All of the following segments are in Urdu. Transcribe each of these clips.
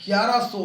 1100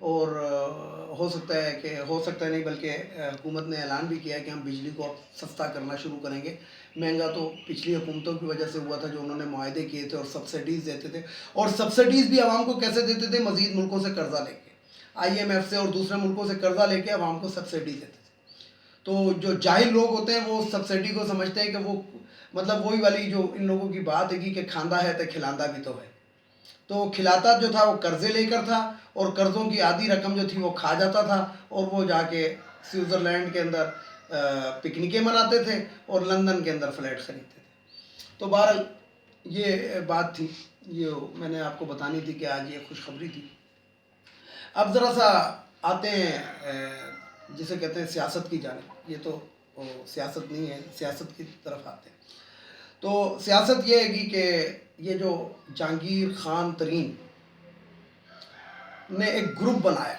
اور ہو سکتا ہے نہیں بلکہ حکومت نے اعلان بھی کیا ہے کہ ہم بجلی کو اب سستا کرنا شروع کریں گے. مہنگا تو پچھلی حکومتوں کی وجہ سے ہوا تھا جو انہوں نے معاہدے کیے تھے اور سبسڈیز دیتے تھے, اور سبسڈیز بھی عوام کو کیسے دیتے تھے؟ مزید ملکوں سے قرضہ لے کے, IMF سے اور دوسرے ملکوں سے قرضہ لے کے عوام کو سبسڈی دیتے تھے. تو جو جاہل لوگ ہوتے ہیں وہ سبسڈی کو سمجھتے ہیں کہ وہ مطلب وہی والی جو ان لوگوں کی بات ہے کہ کھاندہ ہے تو کھلاندہ بھی تو ہے. تو کھلاتا جو تھا وہ قرضے لے کر تھا, اور قرضوں کی آدھی رقم جو تھی وہ کھا جاتا تھا, اور وہ جا کے سوئٹزرلینڈ کے اندر پکنکیں مناتے تھے اور لندن کے اندر فلیٹ خریدتے تھے. تو بہرحال یہ بات تھی, یہ میں نے آپ کو بتانی تھی کہ آج یہ خوشخبری تھی. اب ذرا سا آتے ہیں جسے کہتے ہیں سیاست کی جانب. یہ تو سیاست نہیں ہے, سیاست کی طرف آتے ہیں. تو سیاست یہ ہے کہ یہ جو جہانگیر خان ترین نے ایک گروپ بنایا,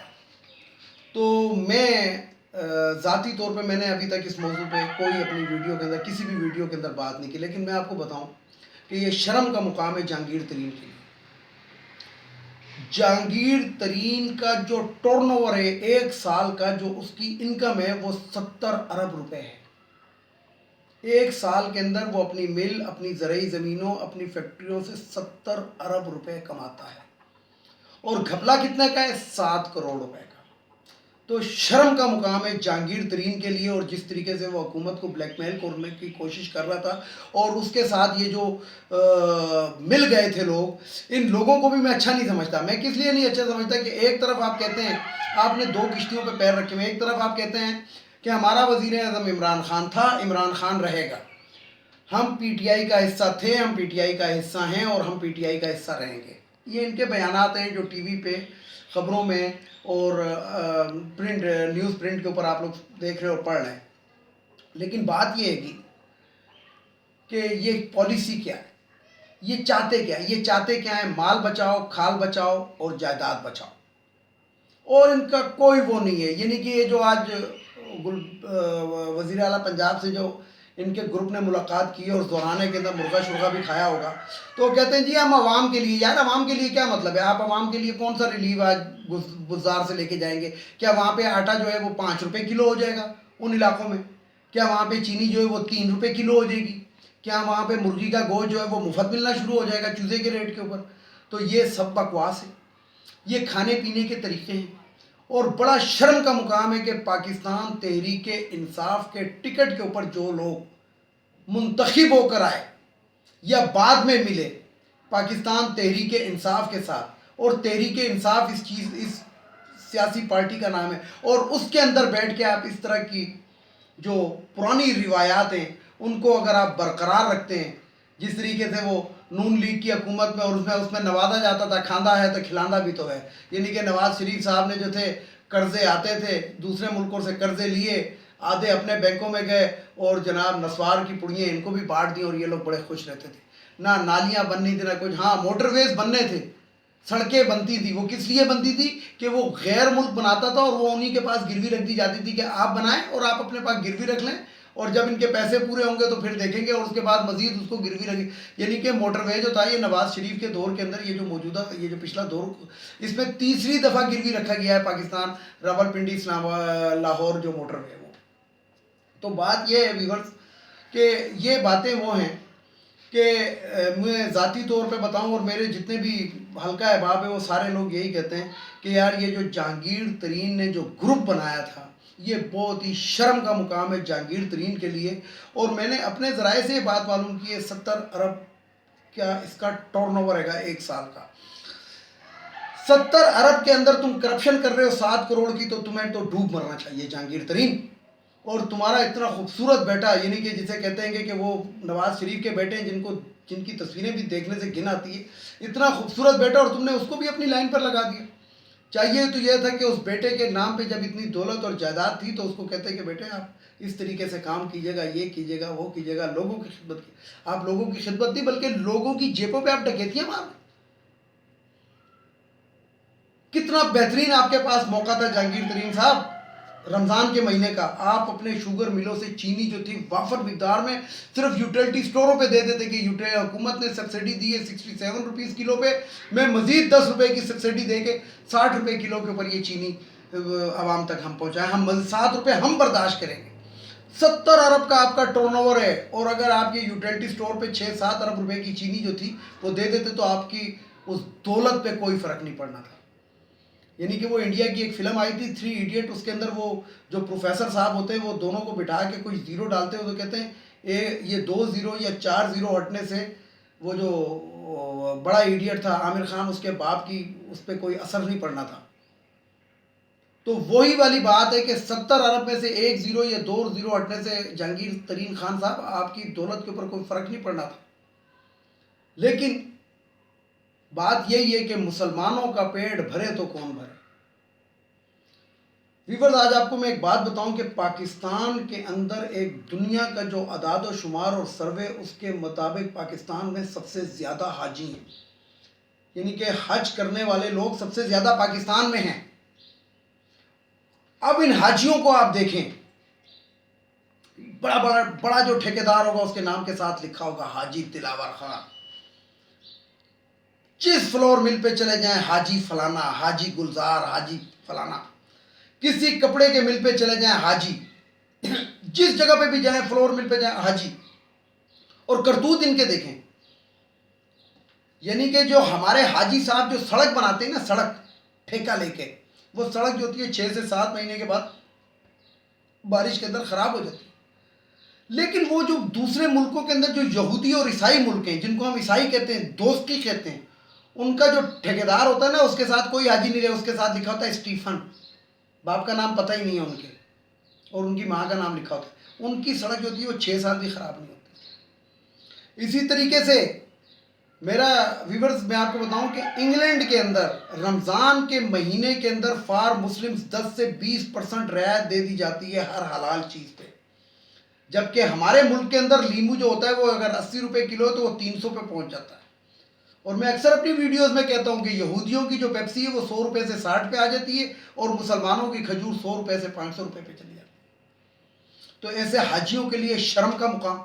تو میں ذاتی طور پہ میں نے ابھی تک اس موضوع پہ کوئی اپنی ویڈیو کے اندر کسی بھی ویڈیو کے اندر بات نہیں کی, لیکن میں آپ کو بتاؤں کہ یہ شرم کا مقام ہے جہانگیر ترین کے لیے. جہانگیر ترین کا جو ٹرن اوور ہے ایک سال کا, جو اس کی انکم ہے وہ 70 ارب روپے ہے. ایک سال کے اندر وہ اپنی مل, اپنی زرعی زمینوں, اپنی فیکٹریوں سے 70 ارب روپے کماتا ہے, اور گھپلا کتنے کا ہے؟ 7 کروڑ روپے کا. تو شرم کا مقام ہے جہانگیر ترین کے لیے, اور جس طریقے سے وہ حکومت کو بلیک میل کرنے کی کوشش کر رہا تھا, اور اس کے ساتھ یہ جو مل گئے تھے لوگ, ان لوگوں کو بھی میں اچھا نہیں سمجھتا. میں کس لیے نہیں اچھا سمجھتا کہ ایک طرف آپ کہتے ہیں آپ نے 2 کشتیوں پہ پیر رکھے ہوئے, ایک طرف آپ کہتے ہیں کہ ہمارا وزیر اعظم عمران خان تھا, عمران خان رہے گا, ہم پی ٹی آئی کا حصہ تھے, ہم پی ٹی آئی کا حصہ ہیں, اور ہم پی ٹی آئی کا حصہ رہیں گے. یہ ان کے بیانات ہیں جو ٹی وی پہ, خبروں میں, اور پرنٹ نیوز پرنٹ کے اوپر آپ لوگ دیکھ رہے اور پڑھ رہے ہیں. لیکن بات یہ ہے کہ یہ پالیسی کیا ہے, یہ چاہتے کیا ہے؟ یہ چاہتے کیا ہیں؟ مال بچاؤ, کھال بچاؤ اور جائیداد بچاؤ, اور ان کا کوئی وہ نہیں ہے. یعنی کہ یہ جو آج وزیر اعلیٰ پنجاب سے جو ان کے گروپ نے ملاقات کی اور دہرانے کے اندر مرغا شرغا بھی کھایا ہوگا, تو وہ کہتے ہیں جی ہم عوام کے لیے. یار عوام کے لیے کیا مطلب ہے؟ آپ عوام کے لیے کون سا ریلیف آج بازار سے لے کے جائیں گے؟ کیا وہاں پہ آٹا جو ہے وہ 5 روپے کلو ہو جائے گا ان علاقوں میں؟ کیا وہاں پہ چینی جو ہے وہ 3 روپے کلو ہو جائے گی؟ کیا وہاں پہ مرغی کا گوشت جو ہے وہ مفت ملنا شروع ہو جائے گا چوزے کے ریٹ کے اوپر؟ تو یہ سب بکواس ہے, یہ کھانے پینے کے طریقے ہیں. اور بڑا شرم کا مقام ہے کہ پاکستان تحریک انصاف کے ٹکٹ کے اوپر جو لوگ منتخب ہو کر آئے یا بعد میں ملے پاکستان تحریک انصاف کے ساتھ, اور تحریک انصاف اس سیاسی پارٹی کا نام ہے, اور اس کے اندر بیٹھ کے آپ اس طرح کی جو پرانی روایات ہیں ان کو اگر آپ برقرار رکھتے ہیں, جس طریقے سے وہ نون لیگ کی حکومت میں, اور اس میں نوازا جاتا تھا کھاندہ ہے تو کھلاندہ بھی تو ہے. یعنی کہ نواز شریف صاحب نے جو تھے قرضے آتے تھے دوسرے ملکوں سے قرضے لیے, آدھے اپنے بینکوں میں گئے, اور جناب نسوار کی پڑیاں ان کو بھی بانٹ دی, اور یہ لوگ بڑے خوش رہتے تھے. نہ نالیاں بننی تھی نہ کچھ. ہاں موٹر ویز بننے تھے, سڑکیں بنتی تھی. وہ کس لیے بنتی تھی؟ کہ وہ غیر ملک بناتا تھا, اور وہ انہی کے پاس گروی رکھ دی جاتی تھی کہ آپ بنائیں اور آپ اپنے پاس گروی رکھ لیں, اور جب ان کے پیسے پورے ہوں گے تو پھر دیکھیں گے, اور اس کے بعد مزید اس کو گروی رکھیں. یعنی کہ موٹر وے جو تھا یہ نواز شریف کے دور کے اندر, یہ جو موجودہ یہ جو پچھلا دور, اس میں تیسری دفعہ گروی رکھا گیا ہے پاکستان راولپنڈی اسلام لاہور جو موٹر وے. وہ تو بات یہ ہے ویورز کہ یہ باتیں وہ ہیں کہ میں ذاتی طور پہ بتاؤں, اور میرے جتنے بھی حلقہ احباب ہیں وہ سارے لوگ یہی کہتے ہیں کہ یار یہ جو جہانگیر ترین نے جو گروپ بنایا تھا یہ بہت ہی شرم کا مقام ہے جہانگیر ترین کے لیے. اور میں نے اپنے ذرائع سے یہ بات معلوم کی ہے, 70 ارب کیا اس کا ٹرن اوور ہے گا ایک سال کا. 70 ارب کے اندر تم کرپشن کر رہے ہو 7 کروڑ کی, تو تمہیں تو ڈوب مرنا چاہیے جہانگیر ترین. اور تمہارا اتنا خوبصورت بیٹا, یعنی کہ جسے کہتے ہیں کہ وہ نواز شریف کے بیٹے ہیں جن کی تصویریں بھی دیکھنے سے گھن آتی ہے, اتنا خوبصورت بیٹا, اور تم نے اس کو بھی اپنی لائن پر لگا دیا. چاہیے تو یہ تھا کہ اس بیٹے کے نام پہ جب اتنی دولت اور جائیداد تھی تو اس کو کہتے کہ بیٹے آپ اس طریقے سے کام کیجیے گا, یہ کیجیے گا, وہ کیجیے گا, لوگوں کی خدمت کی. آپ لوگوں کی خدمت نہیں بلکہ لوگوں کی جیبوں پہ آپ ڈکیتیاں مار. کتنا بہترین آپ کے پاس موقع تھا جہانگیر ترین صاحب, رمضان کے مہینے کا آپ اپنے شوگر ملوں سے چینی جو تھی وافر مقدار میں صرف یوٹیلٹی سٹوروں پہ دے دیتے کہ حکومت نے سبسڈی دی ہے 67 روپیز کلو پہ، میں مزید 10 روپے کی سبسڈی دے کے 60 روپے کلو کے اوپر یہ چینی عوام تک ہم پہنچائیں، ہم 7 روپے ہم برداشت کریں گے۔ 70 ارب کا آپ کا ٹرن اوور ہے، اور اگر آپ یہ یوٹیلٹی سٹور پہ 6-7 ارب روپے کی چینی جو تھی وہ دے دیتے تو آپ کی اس دولت پہ کوئی فرق نہیں پڑنا تھا۔ یعنی کہ وہ انڈیا کی ایک فلم آئی تھی 3 ایڈیٹ، اس کے اندر وہ جو پروفیسر صاحب ہوتے ہیں وہ دونوں کو بٹھا کے کوئی زیرو ڈالتے ہیں تو کہتے ہیں یہ 2 زیرو یا 4 زیرو ہٹنے سے وہ جو بڑا ایڈیٹ تھا عامر خان، اس کے باپ کی اس پہ کوئی اثر نہیں پڑنا تھا۔ تو وہی والی بات ہے کہ 70 ارب میں سے 1 زیرو یا 2 زیرو ہٹنے سے جہانگیر ترین خان صاحب آپ کی دولت کے اوپر کوئی فرق نہیں پڑنا تھا۔ لیکن بات یہی ہے کہ مسلمانوں کا پیٹ بھرے تو کون بھرے۔ ویورز، آج آپ کو میں ایک بات بتاؤں کہ پاکستان کے اندر ایک دنیا کا جو اعداد و شمار اور سروے اس کے مطابق پاکستان میں سب سے زیادہ حاجی ہیں، یعنی کہ حج کرنے والے لوگ سب سے زیادہ پاکستان میں ہیں۔ اب ان حاجیوں کو آپ دیکھیں، بڑا جو ٹھیکیدار ہوگا اس کے نام کے ساتھ لکھا ہوگا حاجی دلاور خان، جس فلور مل پہ چلے جائیں حاجی فلانا، حاجی گلزار، حاجی فلانا، کسی کپڑے کے مل پہ چلے جائیں حاجی، جس جگہ پہ بھی جائیں فلور مل پہ جائیں حاجی۔ اور کرتوت ان کے دیکھیں، یعنی کہ جو ہمارے حاجی صاحب جو سڑک بناتے ہیں نا، سڑک ٹھیکہ لے کے، وہ سڑک جو ہوتی ہے 6 سے 7 مہینے کے بعد بارش کے اندر خراب ہو جاتی ہے۔ لیکن وہ جو دوسرے ملکوں کے اندر جو یہودی اور عیسائی ملک ہیں، جن کو ہم عیسائی کہتے ہیں، دوستی کہتے ہیں، ان کا جو ٹھیکیدار ہوتا ہے نا، اس کے ساتھ کوئی حاجی نہیں رہے، اس کے ساتھ لکھا ہوتا ہے اسٹیفن، باپ کا نام پتہ ہی نہیں ہے ان کے، اور ان کی ماں کا نام لکھا ہوتا ہے۔ ان کی سڑک جو ہوتی ہے وہ 6 سال بھی خراب نہیں ہوتی۔ اسی طریقے سے میرا ویورز، میں آپ کو بتاؤں کہ انگلینڈ کے اندر رمضان کے مہینے کے اندر فار مسلمز 10 سے 20% رعایت دے دی جاتی ہے ہر حلال چیز پہ، جبکہ ہمارے ملک کے اندر لیمو جو ہوتا ہے وہ اگر 80 روپے کلو ہے تو وہ 300 پہ پہنچ جاتا ہے۔ اور میں اکثر اپنی ویڈیوز میں کہتا ہوں کہ یہودیوں کی جو پیپسی ہے وہ 100 روپے سے 60 پہ آ جاتی ہے، اور مسلمانوں کی کھجور 100 روپے سے 500 روپے پہ چلی جاتی ہے۔ تو ایسے حاجیوں کے لیے شرم کا مقام،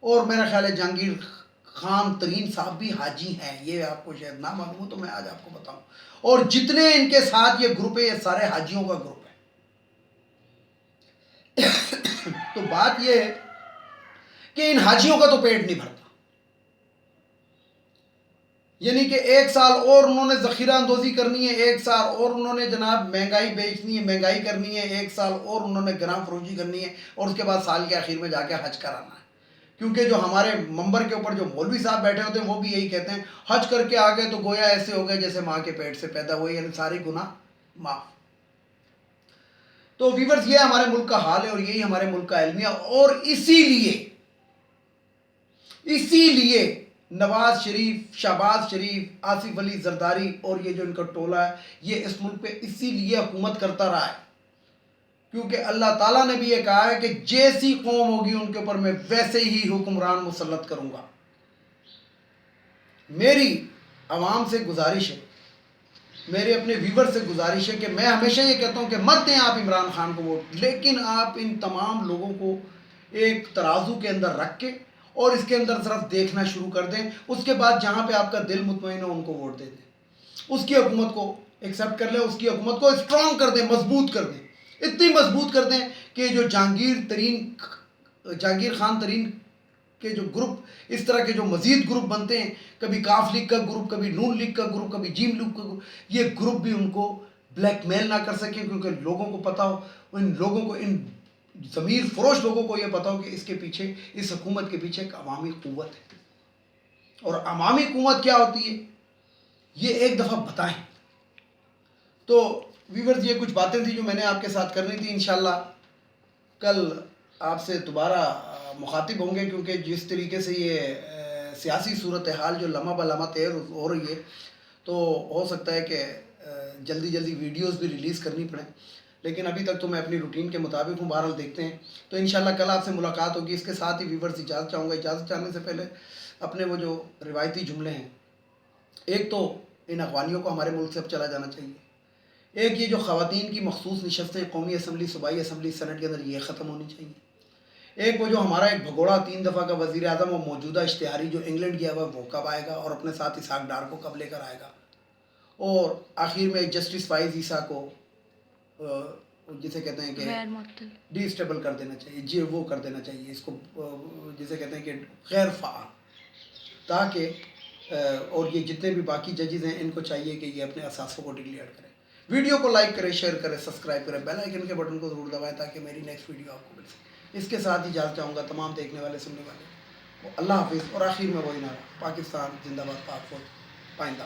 اور میرا خیال ہے جہانگیر خان ترین صاحب بھی حاجی ہیں، یہ آپ کو شاید نہ معلوم ہو تو میں آج آپ کو بتاؤں، اور جتنے ان کے ساتھ یہ گروپ ہے یہ سارے حاجیوں کا گروپ ہے۔ تو بات یہ ہے کہ ان حاجیوں کا تو پیٹ نہیں بھرتا، یعنی کہ ایک سال اور انہوں نے ذخیرہ اندوزی کرنی ہے، ایک سال اور انہوں نے جناب مہنگائی بیچنی ہے، مہنگائی کرنی ہے، ایک سال اور انہوں نے گراں فروشی کرنی ہے، اور اس کے بعد سال کے آخر میں جا کے حج کرانا ہے۔ کیونکہ جو ہمارے منبر کے اوپر جو مولوی صاحب بیٹھے ہوتے ہیں وہ بھی یہی کہتے ہیں، حج کر کے آگئے تو گویا ایسے ہو گئے جیسے ماں کے پیٹ سے پیدا ہوئے، یعنی ساری گناہ معاف۔ تو ویورز، یہ ہمارے ملک کا حال ہے، اور یہی ہمارے ملک کا المیہ، اور اسی لیے نواز شریف، شہباز شریف، آصف علی زرداری اور یہ جو ان کا ٹولہ ہے، یہ اس ملک پہ اسی لیے حکومت کرتا رہا ہے، کیونکہ اللہ تعالیٰ نے بھی یہ کہا ہے کہ جیسی قوم ہوگی ان کے اوپر میں ویسے ہی حکمران مسلط کروں گا۔ میری عوام سے گزارش ہے، میرے اپنے ویور سے گزارش ہے کہ میں ہمیشہ یہ کہتا ہوں کہ مت دیں آپ عمران خان کو ووٹ، لیکن آپ ان تمام لوگوں کو ایک ترازو کے اندر رکھ کے اور اس کے اندر صرف دیکھنا شروع کر دیں، اس کے بعد جہاں پہ آپ کا دل مطمئن ہو ان کو ووٹ دے دیں، اس کی حکومت کو ایکسیپٹ کر لیں، اس کی حکومت کو اسٹرانگ کر دیں، مضبوط کر دیں، اتنی مضبوط کر دیں کہ جو جہانگیر خان ترین کے جو گروپ، اس طرح کے جو مزید گروپ بنتے ہیں، کبھی کاف لیگ کا گروپ، کبھی نون لیگ کا گروپ، کبھی جیم لیگ کا گروپ، یہ گروپ بھی ان کو بلیک میل نہ کر سکے، کیونکہ لوگوں کو پتا ہو، ان لوگوں کو، ان ضمیر فروش لوگوں کو یہ پتا ہو کہ اس کے پیچھے، اس حکومت کے پیچھے ایک عوامی قوت ہے، اور عوامی قوت کیا ہوتی ہے یہ ایک دفعہ بتائیں۔ تو ویورز، یہ کچھ باتیں تھیں جو میں نے آپ کے ساتھ کرنی تھی، انشاءاللہ کل آپ سے دوبارہ مخاطب ہوں گے، کیونکہ جس طریقے سے یہ سیاسی صورتحال جو لمحہ بہ لمحہ تیر ہو رہی ہے، تو ہو سکتا ہے کہ جلدی جلدی ویڈیوز بھی ریلیز کرنی پڑیں، لیکن ابھی تک تو میں اپنی روٹین کے مطابق ہوں، بہرحال دیکھتے ہیں۔ تو انشاءاللہ کل آپ سے ملاقات ہوگی، اس کے ساتھ ہی ویورز اجازت چاہوں گا۔ اجازت چاہنے سے پہلے اپنے وہ جو روایتی جملے ہیں، ایک تو ان اخوانیوں کو ہمارے ملک سے اب چلا جانا چاہیے، ایک یہ جو خواتین کی مخصوص نشستیں قومی اسمبلی، صوبائی اسمبلی، سینٹ کے اندر، یہ ختم ہونی چاہیے. ایک وہ جو ہمارا ایک بھگوڑا 3 دفعہ کا وزیر اعظم اور موجودہ اشتہاری جو انگلینڈ گیا ہوا ہے، وہ کب آئے گا اور اپنے ساتھ اسحاق ڈار کو کب لے کر آئے گا. اور آخر میں جسٹس فائز عیسیٰ کو جسے کہتے ہیں کہ غیر معطل ڈی اسٹیبل کر دینا چاہیے، جی وہ کر دینا چاہیے اس کو، جسے کہتے ہیں کہ غیر فعال، تاکہ اور یہ جتنے بھی باقی ججز ہیں ان کو چاہیے کہ یہ اپنے اثاثوں کو ڈکلیئر کریں. ویڈیو کو لائک کریں، شیئر کریں، سبسکرائب کریں، بیل آئیکن کے بٹن کو ضرور دبائیں تاکہ میری نیکسٹ ویڈیو آپ کو مل سکے. اس کے ساتھ ہی اجازت چاہوں گا تمام دیکھنے والے سننے والے کو. اللہ حافظ. اور آخر میں وہی نعرہ، پاکستان زندہ باد، پاک فوج پائندہ.